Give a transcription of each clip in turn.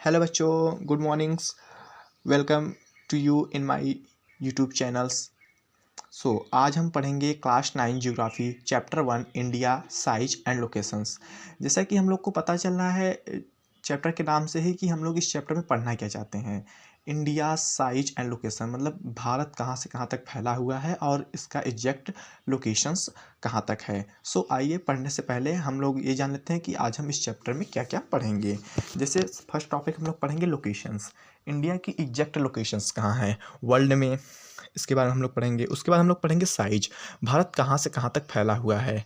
Hello बच्चों, good mornings. Welcome to you in my YouTube channels. आज हम पढ़ेंगे class 9 geography chapter 1 India size and locations. जैसा कि हम लोग को पता चल रहा है चैप्टर के नाम से ही कि हम लोग इस चैप्टर में पढ़ना क्या चाहते हैं। इंडिया साइज एंड लोकेशन मतलब भारत कहाँ से कहाँ तक फैला हुआ है और इसका एग्जैक्ट लोकेशंस कहाँ तक है। आइए पढ़ने से पहले हम लोग ये जान लेते हैं कि आज हम इस चैप्टर में क्या क्या पढ़ेंगे। जैसे फर्स्ट टॉपिक हम लोग पढ़ेंगे लोकेशंस। इंडिया की एग्जैक्ट लोकेशंस कहाँ हैं वर्ल्ड में, इसके बारे में हम लोग पढ़ेंगे। उसके बाद हम लोग पढ़ेंगे साइज, भारत कहाँ से कहाँ तक फैला हुआ है,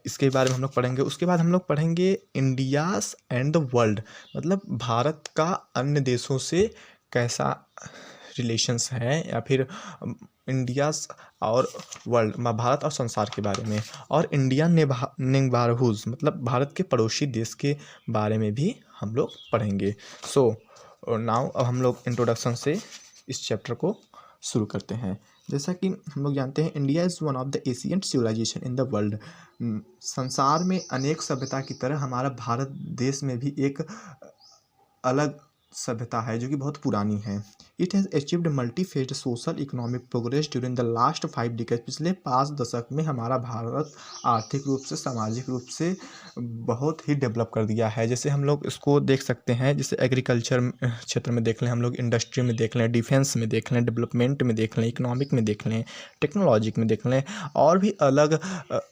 इसके बारे में हम लोग पढ़ेंगे। उसके बाद हम लोग पढ़ेंगे इंडियाज़ एंड द वर्ल्ड, मतलब भारत का अन्य देशों से कैसा रिलेशंस है, या फिर इंडियाज़ और वर्ल्ड भारत और संसार के बारे में। और इंडिया नेबारहुज मतलब भारत के पड़ोसी देश के बारे में भी हम लोग पढ़ेंगे। नाउ अब हम लोग इंट्रोडक्शन से इस चैप्टर को शुरू करते हैं। जैसा कि हम लोग जानते हैं India is one of the ancient civilization in the world. संसार में अनेक सभ्यता की तरह हमारा भारत देश में भी एक अलग सभ्यता है जो कि बहुत पुरानी है। It has achieved multi phase social economic progress during the last 5 decade. पिछले 5 दशक में हमारा भारत आर्थिक रूप से सामाजिक रूप से बहुत ही डेवलप कर दिया है। जैसे हम लोग इसको देख सकते हैं, जैसे एग्रीकल्चर क्षेत्र में देख लें, हम लोग इंडस्ट्री में देख लें, डिफेंस में देख लें, डेवलपमेंट में देख लें, इकोनॉमिक में देख लें, टेक्नोलॉजी में देख लें, और भी अलग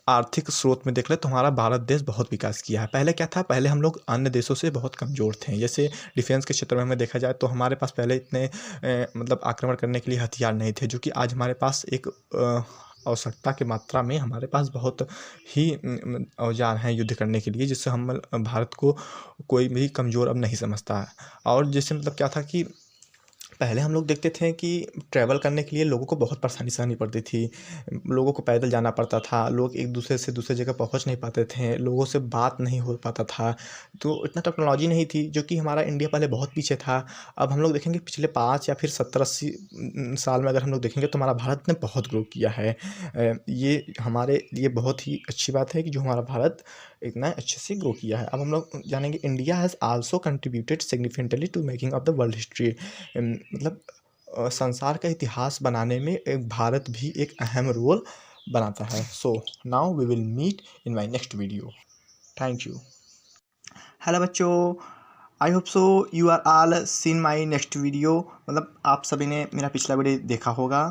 आर्थिक स्रोत में देख लें, तो हमारा भारत देश बहुत विकास किया है। पहले क्या था, पहले हम लोग अन्य देशों से बहुत कमज़ोर थे। जैसे डिफेंस के क्षेत्र में हमें देखा जाए तो हमारे पास पहले इतने मतलब आक्रमण करने के लिए हथियार नहीं थे, जो कि आज हमारे पास एक आवश्यकता की मात्रा में हमारे पास बहुत ही औजार हैं युद्ध करने के लिए, जिससे हम भारत को कोई भी कमज़ोर अब नहीं समझता है। और जैसे मतलब क्या था कि पहले हम लोग देखते थे कि ट्रैवल करने के लिए लोगों को बहुत परेशानी सहनी पड़ती थी। लोगों को पैदल जाना पड़ता था, लोग एक दूसरे से दूसरे जगह पहुंच नहीं पाते थे, लोगों से बात नहीं हो पाता था। तो इतना टेक्नोलॉजी नहीं थी, जो कि हमारा इंडिया पहले बहुत पीछे था। अब हम लोग देखेंगे पिछले 5 या फिर 70-80 साल में अगर हम लोग देखेंगे तो हमारा भारत ने बहुत ग्रो किया है। ये हमारे लिए बहुत ही अच्छी बात है कि जो हमारा भारत इतना अच्छे से ग्रो किया है। अब हम लोग जानेंगे India has also contributed significantly to making of the world history. मतलब संसार का इतिहास बनाने में एक भारत भी एक अहम रोल बनाता है। Now we will meet in my next video. Thank you. Hello बच्चों, I hope so you are all seen my next video. मतलब आप सभी ने मेरा पिछला वीडियो देखा होगा।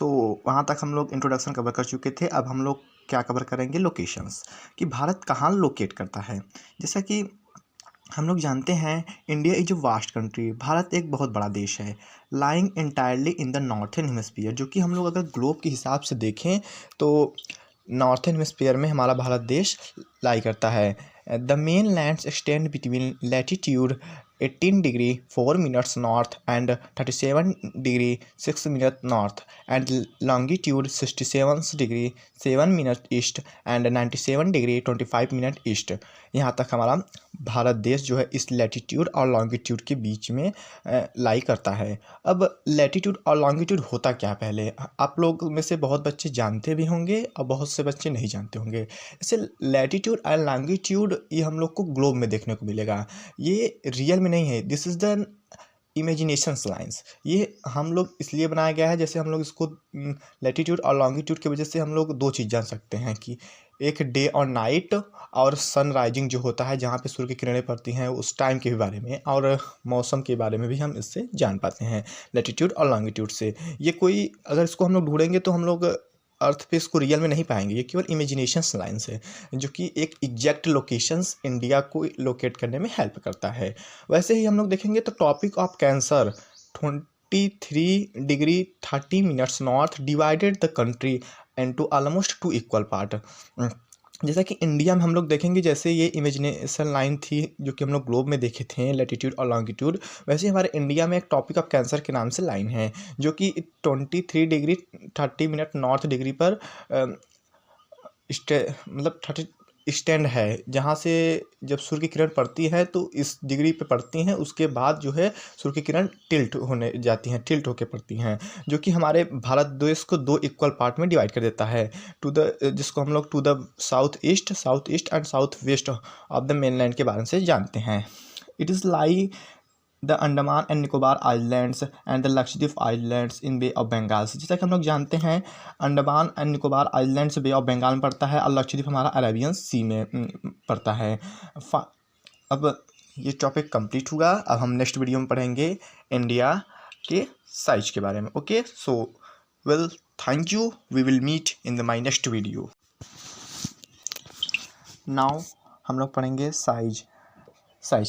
वहाँ तक हम लोग इंट्रोडक्शन कवर कर चुके थे। अब हम लोग क्या कवर करेंगे, लोकेशंस, कि भारत कहाँ लोकेट करता है। जैसा कि हम लोग जानते हैं India is a vast country, Bharat एक बहुत बड़ा देश है, lying entirely in the northern hemisphere. जो कि हम लोग अगर ग्लोब के हिसाब से देखें तो नॉर्थन हेमिस्फीयर में हमारा भारत देश लाई करता है। The main lands extend between latitude 18 degree 4 minutes north and 37 degree 6 minute north and longitude 67 degree 7 minute east and 97 degree 25 minute east. यहाँ तक हमारा भारत देश जो है इस लैटिट्यूड और लॉन्गिट्यूड के बीच में लाई करता है। अब लैटिट्यूड और लॉन्गिट्यूड होता क्या, पहले आप लोग में से बहुत बच्चे जानते भी होंगे और बहुत से बच्चे नहीं जानते होंगे। जैसे लैटिट्यूड और लॉन्गिट्यूड ये हम लोग को ग्लोब में देखने को मिलेगा, ये रियल में नहीं है। This is the imaginations lines. ये हम लोग इसलिए बनाया गया है, जैसे हम लोग इसको लैटिट्यूड और लॉन्गिट्यूड की वजह से हम लोग 2 चीज़ जान सकते हैं कि एक डे और नाइट और सन राइजिंग जो होता है, जहाँ पे सूर्य की किरणें पड़ती हैं, उस टाइम के भी बारे में, और मौसम के बारे में भी हम इससे जान पाते हैं लैटिट्यूड और लॉन्गिट्यूड से। ये कोई अगर इसको हम लोग ढूंढेंगे तो हम लोग अर्थ पे इसको रियल में नहीं पाएंगे, ये केवल इमेजिनेशंस लाइन्स है, जो कि एक एग्जैक्ट लोकेशंस इंडिया को लोकेट करने में हेल्प करता है। वैसे ही हम लोग देखेंगे तो topic of cancer 23 degree 30 minutes north divided the country into almost 2 equal part. जैसा कि इंडिया में हम लोग देखेंगे, जैसे ये इमेजिनेशन लाइन थी जो कि हम लोग ग्लोब में देखे थे लैटिट्यूड और लॉन्गिट्यूड, वैसे हमारे इंडिया में एक टॉपिक ऑफ कैंसर के नाम से लाइन है, जो कि 23 डिग्री 30 मिनट नॉर्थ डिग्री पर मतलब 30 स्टैंड है, जहाँ से जब सूर्य की किरण पड़ती है तो इस डिग्री पे पड़ती हैं, उसके बाद जो है सूर्य की किरण टिल्ट होने जाती हैं, टिल्ट होके पड़ती हैं, जो कि हमारे भारत देश को 2 इक्वल पार्ट में डिवाइड कर देता है, जिसको हम लोग to the south east and south west of the mainland के बारे में से जानते हैं। It is lie the Andaman and Nicobar islands and the Lakshadweep islands in Bay of Bengal. जैसा कि हम लोग जानते हैं Andaman and Nicobar islands Bay of Bengal में पड़ता है और लक्षद्वीप हमारा अरेबियन सी में पड़ता है। अब ये टॉपिक कंप्लीट हुआ। अब हम नेक्स्ट वीडियो में पढ़ेंगे इंडिया के साइज के बारे में। Okay, so well, thank you, we will meet in my next video. Now हम लोग पढ़ेंगे साइज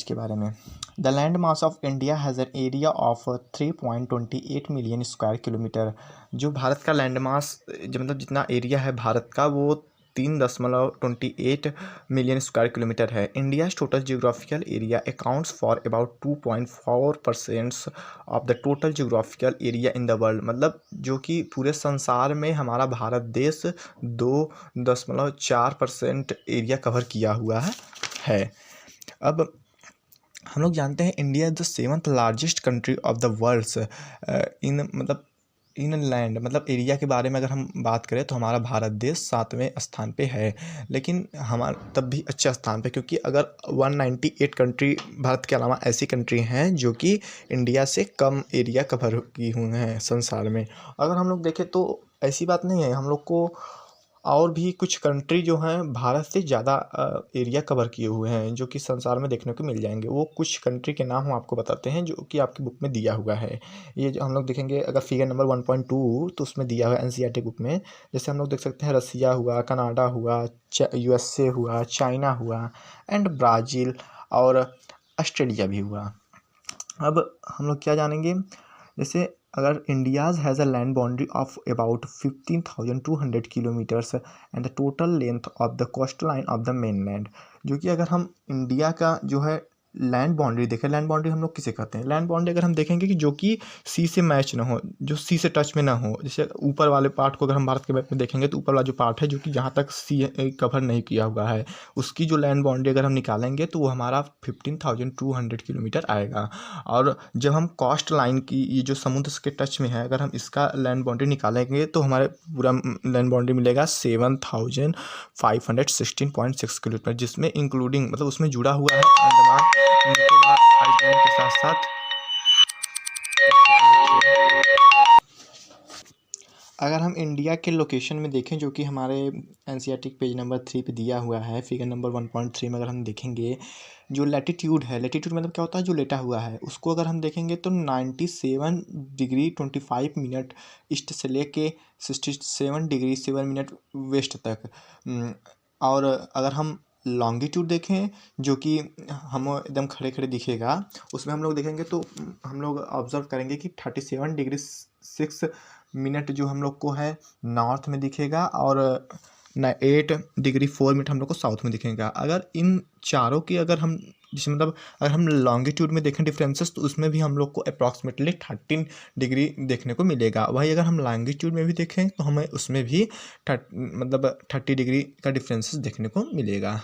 के बारे में। The land mass of India has an area of 3.28 million square kilometre. जो भारत का लैंड मास, जो मतलब जितना एरिया है भारत का, वो 3.28 मिलियन स्क्वायर किलोमीटर है। India total geographical area accounts for about 2.4% of the total geographical area in the world. मतलब जो कि पूरे संसार में हमारा भारत देश 2.4% एरिया कवर किया हुआ है। अब हम लोग जानते हैं India is the 7th largest country of the world in land, मतलब एरिया के बारे में अगर हम बात करें तो हमारा भारत देश 7वें स्थान पे है। लेकिन हमारा तब भी अच्छे स्थान पे, क्योंकि अगर 198 कंट्री भारत के अलावा ऐसी कंट्री हैं जो कि इंडिया से कम एरिया कवर की हुए हैं संसार में। अगर हम लोग देखें तो ऐसी बात नहीं है, हम लोग को और भी कुछ कंट्री जो हैं भारत से ज़्यादा एरिया कवर किए हुए हैं जो कि संसार में देखने को मिल जाएंगे। वो कुछ कंट्री के नाम हम आपको बताते हैं जो कि आपकी बुक में दिया हुआ है। ये जो हम लोग देखेंगे अगर फिगर नंबर 1.2 तो उसमें दिया हुआ है एनसीईआरटी बुक में। जैसे हम लोग देख सकते हैं रसिया हुआ, कनाडा हुआ, यूएसए हुआ, चाइना हुआ एंड ब्राज़ील और ऑस्ट्रेलिया भी हुआ। अब हम लोग क्या जानेंगे, जैसे अगर India's has a land boundary of about 15,200 kilometres and the total length of the coast line of the mainland. जो कि अगर हम इंडिया का जो है लैंड बाउंड्री देखें, लैंड बाउंड्री हम लोग किसे कहते हैं, लैंड बाउंड्री अगर हम देखेंगे कि जो कि सी से मैच ना हो, जो सी से टच में ना हो। जैसे ऊपर वाले पार्ट को अगर हम भारत के मैप में देखेंगे तो ऊपर वाला जो पार्ट है जो कि जहाँ तक सी कवर नहीं किया हुआ है, उसकी जो लैंड बाउंड्री अगर हम निकालेंगे तो वो हमारा 15,200 किलोमीटर आएगा। और जब हम कोस्ट लाइन की, ये जो समुद्र के टच में है, अगर हम इसका लैंड बाउंड्री निकालेंगे तो हमारे पूरा लैंड बाउंड्री मिलेगा 7,516.6 किलोमीटर, जिसमें इंक्लूडिंग मतलब उसमें जुड़ा हुआ है अंडमान निकोबार आइलैंड के साथ साथ। अगर हम इंडिया के लोकेशन में देखें जो कि हमारे एनसीईआरटी पेज नंबर 3 पे दिया हुआ है, फिगर नंबर 1.3 में अगर हम देखेंगे जो लैटिट्यूड है, लैटिट्यूड मतलब क्या होता है, जो लेटा हुआ है, उसको अगर हम देखेंगे तो 97 डिग्री 25 मिनट ईस्ट से लेके 67 डिग्री 7 मिनट वेस्ट तक। और अगर हम लॉन्गिट्यूड देखें जो कि हम एकदम खड़े खड़े दिखेगा, उसमें हम लोग देखेंगे तो हम लोग ऑब्जर्व करेंगे कि 37 डिग्री 6 मिनट जो हम लोग को है नॉर्थ में दिखेगा और 8 डिग्री 4 मिनट हम लोग को साउथ में दिखेगा। अगर इन चारों की अगर हम जैसे मतलब अगर हम लॉन्गिट्यूड में देखें डिफरेंसेस तो उसमें भी हम लोग को अप्रॉक्सीमेटली 13 डिग्री देखने को मिलेगा। वही अगर हम लॉन्गिट्यूड में भी देखें तो हमें उसमें भी 30 डिग्री का डिफरेंसेस देखने को मिलेगा।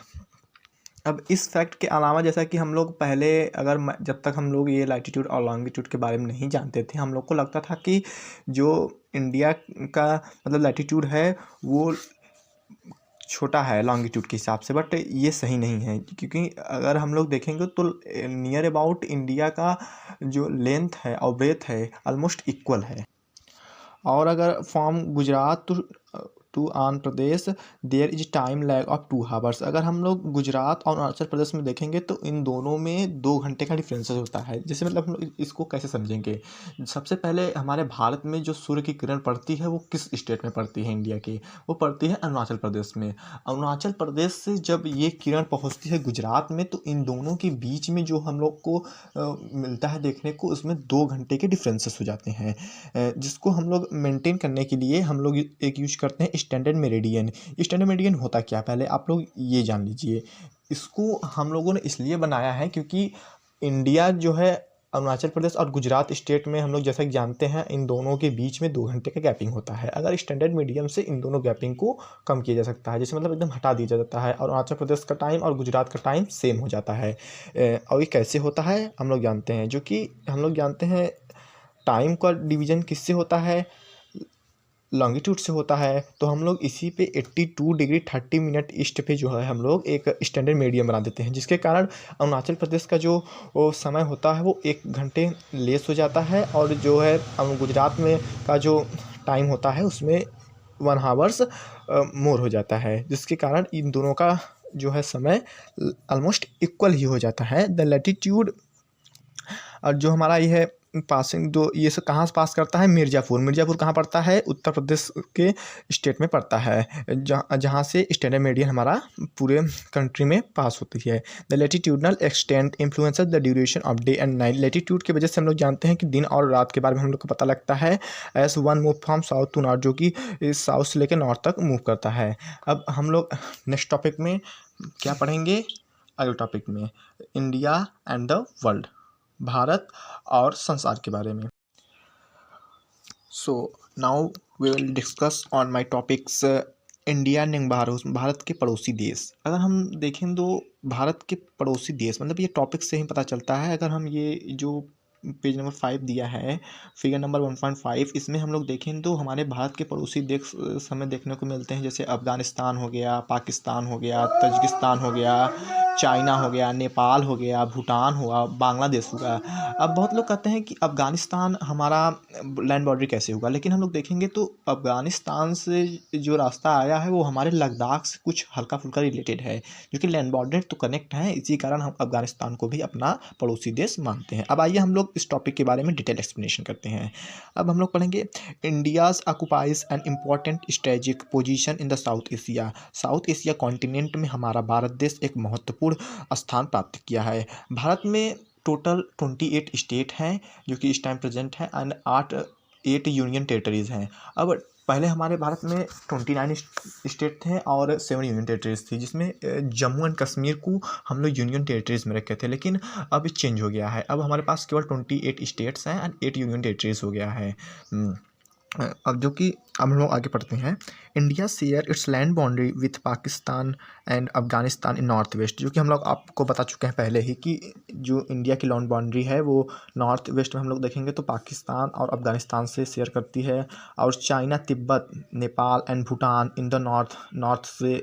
अब इस फैक्ट के अलावा जैसा कि हम लोग पहले जब तक हम लोग ये लैटिट्यूड और लॉन्गिट्यूड के बारे में नहीं जानते थे, हम लोग को लगता था कि जो इंडिया का मतलब लैटिट्यूड है वो छोटा है लॉन्गिट्यूड के हिसाब से, बट ये सही नहीं है। क्योंकि अगर हम लोग देखेंगे तो नियर अबाउट इंडिया का जो लेंथ है और ब्रेथ है ऑलमोस्ट इक्वल है। और अगर from Gujarat to Andhra Pradesh there is time lag of 2 hours. अगर हम लोग गुजरात और अरुणाचल प्रदेश में देखेंगे तो इन दोनों में 2 घंटे का डिफरेंसेस होता है। जैसे मतलब हम लोग इसको कैसे समझेंगे, सबसे पहले हमारे भारत में जो सूर्य की किरण पड़ती है वो किस स्टेट में पड़ती है इंडिया की, वो पड़ती है अरुणाचल प्रदेश में। अरुणाचल प्रदेश से जब ये किरण पहुँचती है गुजरात में तो इन दोनों के बीच में जो हम लोग को मिलता है देखने को, उसमें 2 घंटे के डिफरेंसेस हो जाते हैं, जिसको हम लोग मेंटेन करने के लिए हम लोग एक यूज करते हैं स्टैंडर्ड मेरिडियन। स्टैंडर्ड मेरिडियन होता क्या, पहले आप लोग ये जान लीजिए। इसको हम लोगों ने इसलिए बनाया है क्योंकि इंडिया जो है अरुणाचल प्रदेश और गुजरात स्टेट में हम लोग जैसा कि जानते हैं इन दोनों के बीच में 2 घंटे का गैपिंग होता है। अगर स्टैंडर्ड मीडियम से इन दोनों गैपिंग को कम किया जा सकता है, जैसे मतलब एकदम हटा दिया जाता है और अरुणाचल प्रदेश का टाइम और गुजरात का टाइम सेम हो जाता है। और ये कैसे होता है हम लोग जानते हैं, जो कि हम लोग जानते हैं टाइम का डिवीज़न किससे होता है, लॉन्गिट्यूड से होता है, तो हम लोग इसी पे 82 डिग्री 30 मिनट ईस्ट पे जो है हम लोग एक स्टैंडर्ड मीडियम बना देते हैं, जिसके कारण अरुणाचल प्रदेश का जो वो समय होता है वो 1 घंटे लेस हो जाता है, और जो है गुजरात में का जो टाइम होता है उसमें 1 आवर्स मोर हो जाता है, जिसके कारण इन दोनों का जो है समय ऑलमोस्ट इक्वल ही हो जाता है। द लैटिट्यूड, और जो हमारा ये है पासिंग, दो ये सब कहाँ से पास करता है, मिर्ज़ापुर। मिर्ज़ापुर कहाँ पड़ता है, उत्तर प्रदेश के स्टेट में पड़ता है, जहाँ से स्टैंडर्ड मीडियन हमारा पूरे कंट्री में पास होती है। The latitudinal extent influences the duration of day and night. Latitude की वजह से हम लोग जानते हैं कि दिन और रात के बारे में हम लोग को पता लगता है। As one move from south to north, जो कि साउथ से लेकर नॉर्थ तक मूव करता है। अब हम लोग नेक्स्ट टॉपिक में क्या पढ़ेंगे, अगले टॉपिक में India and the world, Bharat और संसार के बारे में। So now we will discuss on my topics India and Bharat के पड़ोसी देश। अगर हम देखें तो भारत के पड़ोसी देश, मतलब ये टॉपिक से ही पता चलता है। अगर हम ये जो पेज नंबर 5 दिया है, फिगर नंबर 1.5, इसमें हम लोग देखें तो हमारे भारत के पड़ोसी देश हमें देखने को मिलते हैं, जैसे अफ़गानिस्तान हो गया, पाकिस्तान हो गया, तजिकिस्तान हो गया, चाइना हो गया, नेपाल हो गया, भूटान हुआ, बांग्लादेश हुआ। अब बहुत लोग कहते हैं कि अफ़गानिस्तान हमारा लैंड बॉर्डर कैसे होगा, लेकिन हम लोग देखेंगे तो अफ़गानिस्तान से जो रास्ता आया है वो हमारे लद्दाख से कुछ हल्का फुल्का रिलेटेड है, जो कि लैंड बॉर्डर तो कनेक्ट है। इसी कारण हम अफ़गानिस्तान को भी अपना पड़ोसी देश मानते हैं। अब आइए हम लोग इस टॉपिक के बारे में डिटेल एक्सप्लेनेशन करते हैं। अब हम लोग पढ़ेंगे India's occupies an important strategic position in the south Asia. South Asia continent में हमारा भारत देश एक महत्वपूर्ण स्थान प्राप्त किया है। भारत में टोटल 28 स्टेट हैं जो कि इस टाइम प्रेजेंट हैं, एंड 8 यूनियन टेरिटरीज़ हैं। अब पहले हमारे भारत में 29 स्टेट थे और 7 यूनियन टेरिटरीज थी, जिसमें जम्मू एंड कश्मीर को हम लोग यूनियन टेरिटरीज में रखे थे, लेकिन अब चेंज हो गया है। अब हमारे पास केवल 28 स्टेट्स हैं एंड 8 यूनियन टेरिटरीज हो गया है। अब जो कि अब हम लोग आगे पढ़ते हैं। India share its land boundary with Pakistan and Afghanistan in north west, जो कि हम लोग आपको बता चुके हैं पहले ही कि जो इंडिया की लैंड बाउंड्री है वो नॉर्थ वेस्ट में हम लोग देखेंगे तो पाकिस्तान और अफगानिस्तान से शेयर करती है, और China, Tibet, Nepal and Bhutan in the north से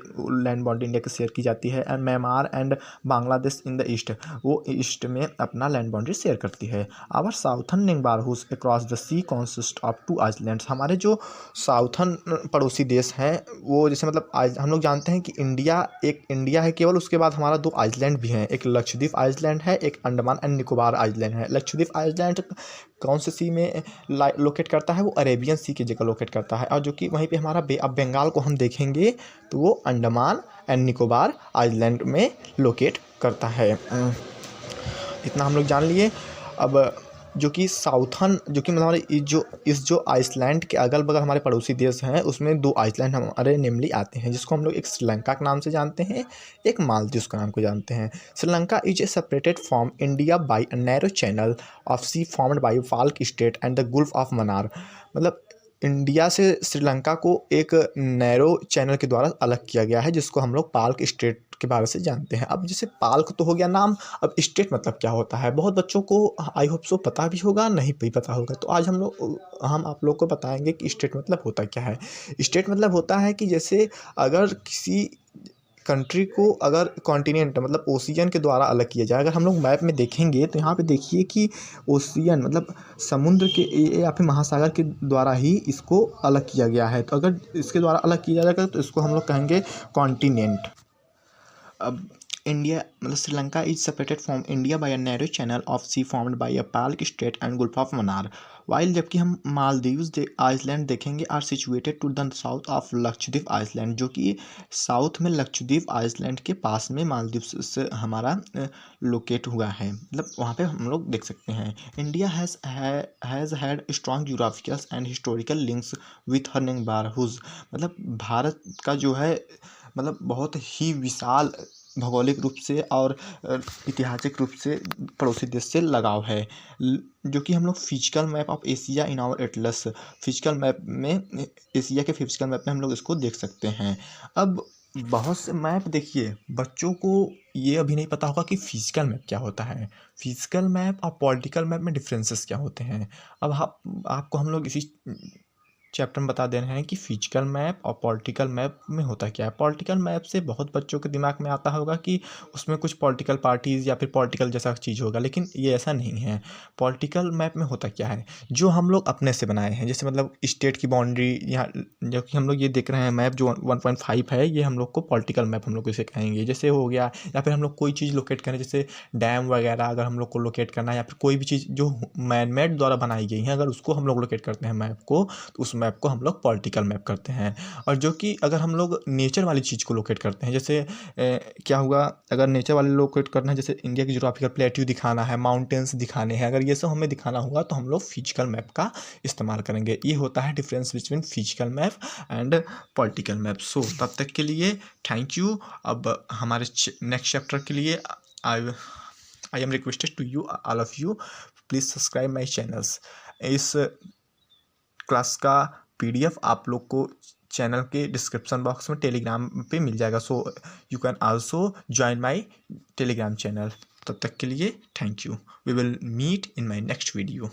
लैंड बाउंड्री इंडिया की शेयर की जाती है, and Myanmar and Bangladesh in the east, वो ईस्ट में अपना लैंड बाउंड्री शेयर करती है। Our southern neighbourhoods across the sea consist of 2 islands. हमारे जो साउथर्न पड़ोसी देश हैं वो जैसे मतलब आज हम लोग जानते हैं कि एक इंडिया है केवल, उसके बाद हमारा 2 आइलैंड भी हैं, एक लक्षद्वीप आइलैंड है, एक अंडमान एंड निकोबार आइलैंड है। लक्षद्वीप आइलैंड कौन से सी में लोकेट करता है, वो अरेबियन सी की जगह लोकेट करता है, और जो कि वहीं पे हमारा बे ऑफ बंगाल को हम देखेंगे तो वो अंडमान एंड निकोबार आइलैंड में लोकेट करता है। इतना हम लोग जान लिए। अब जो कि साउथर्न, जो कि मतलब हमारे इस जो आइसलैंड के अगल बगल हमारे पड़ोसी देश हैं उसमें 2 आइसलैंड हमारे नेमली आते हैं, जिसको हम लोग एक श्रीलंका के नाम से जानते हैं, एक मालदीव्स के नाम को जानते हैं। Sri Lanka is a separated from India by a narrow channel of sea formed by Palk strait and the Gulf of Mannar. मतलब इंडिया से श्रीलंका को एक नैरो चैनल के द्वारा अलग किया गया है, जिसको हम लोग पाल्क स्टेट के बारे से जानते हैं। अब जैसे पाल्क तो हो गया नाम, अब स्टेट मतलब क्या होता है बहुत बच्चों को आई होप सो पता भी होगा, नहीं भी पता होगा, तो आज हम आप लोग को बताएंगे कि स्टेट मतलब होता क्या है। स्टेट मतलब होता है कि जैसे अगर किसी कंट्री को अगर कॉन्टिनेंट मतलब ओशियन के द्वारा अलग किया जाए। अगर हम लोग मैप में देखेंगे तो यहाँ पे देखिए कि ओशियन मतलब समुद्र के या फिर महासागर के द्वारा ही इसको अलग किया गया है, तो अगर इसके द्वारा अलग किया जाएगा तो इसको हम लोग कहेंगे कॉन्टिनेंट। अब इंडिया मतलब Sri Lanka is separated from India by a narrow channel of sea formed by a Palk strait and Gulf of Mannar, while जबकि हम मालदीव्स आइसलैंड देखेंगे are situated to the south of Lakshadweep island, जो कि साउथ में लक्षद्वीप आइसलैंड के पास में मालदीव्स से हमारा लोकेट हुआ है, मतलब वहाँ पे हम लोग देख सकते हैं। India has had strong geographical and historical links with her neighbourhoods, मतलब भारत का जो है मतलब बहुत ही विशाल भौगोलिक रूप से और ऐतिहासिक रूप से पड़ोसी देश से लगाव है, जो कि हम लोग physical map of Asia in our atlas, physical map में एशिया के फिजिकल मैप में हम लोग इसको देख सकते हैं। अब बहुत से मैप देखिए, बच्चों को ये अभी नहीं पता होगा कि फिजिकल मैप क्या होता है, फिजिकल मैप और पॉलिटिकल मैप में डिफरेंसेस क्या होते हैं। अब आपको हम लोग इसी चैप्टर में बता दे रहे हैं कि फिजिकल मैप और पॉलिटिकल मैप में होता क्या है। पॉलिटिकल मैप से बहुत बच्चों के दिमाग में आता होगा कि उसमें कुछ पॉलिटिकल पार्टीज़ या फिर पॉलिटिकल जैसा चीज़ होगा, लेकिन ये ऐसा नहीं है। पॉलिटिकल मैप में होता क्या है, जो हम लोग अपने से बनाए हैं, जैसे मतलब स्टेट की बाउंड्री, यहाँ जो कि हम लोग ये देख रहे हैं मैप जो 1.5 है, ये हम लोग को पॉलिटिकल मैप हम लोग इसे कहेंगे। जैसे हो गया, या फिर हम लोग कोई चीज़ लोकेट करें, जैसे डैम वगैरह अगर हम लोग को लोकेट करना है, या फिर कोई भी चीज़ जो मैन मेड द्वारा बनाई गई है, अगर उसको हम लोग लोकेट करते हैं मैप को, तो उस मैप को हम लोग पॉलिटिकल मैप करते हैं। और जो कि अगर हम लोग नेचर वाली चीज़ को लोकेट करते हैं, जैसे क्या हुआ, अगर नेचर वाले लोकेट करना है, जैसे इंडिया की ज्योग्राफिकल प्लेट्यू दिखाना है, माउंटेन्स दिखाने हैं, अगर ये सब हमें दिखाना होगा तो हम लोग फिजिकल मैप का इस्तेमाल करेंगे। ये होता है difference between physical map and political map. So तब तक के लिए थैंक यू। अब हमारे नेक्स्ट चैप्टर के लिए I am requested to you, all of you, please subscribe my channels. इस क्लास का PDF आप लोग को चैनल के डिस्क्रिप्शन बॉक्स में टेलीग्राम पे मिल जाएगा। So you can also join my Telegram channel. तब तक के लिए thank you. We will meet in my next video.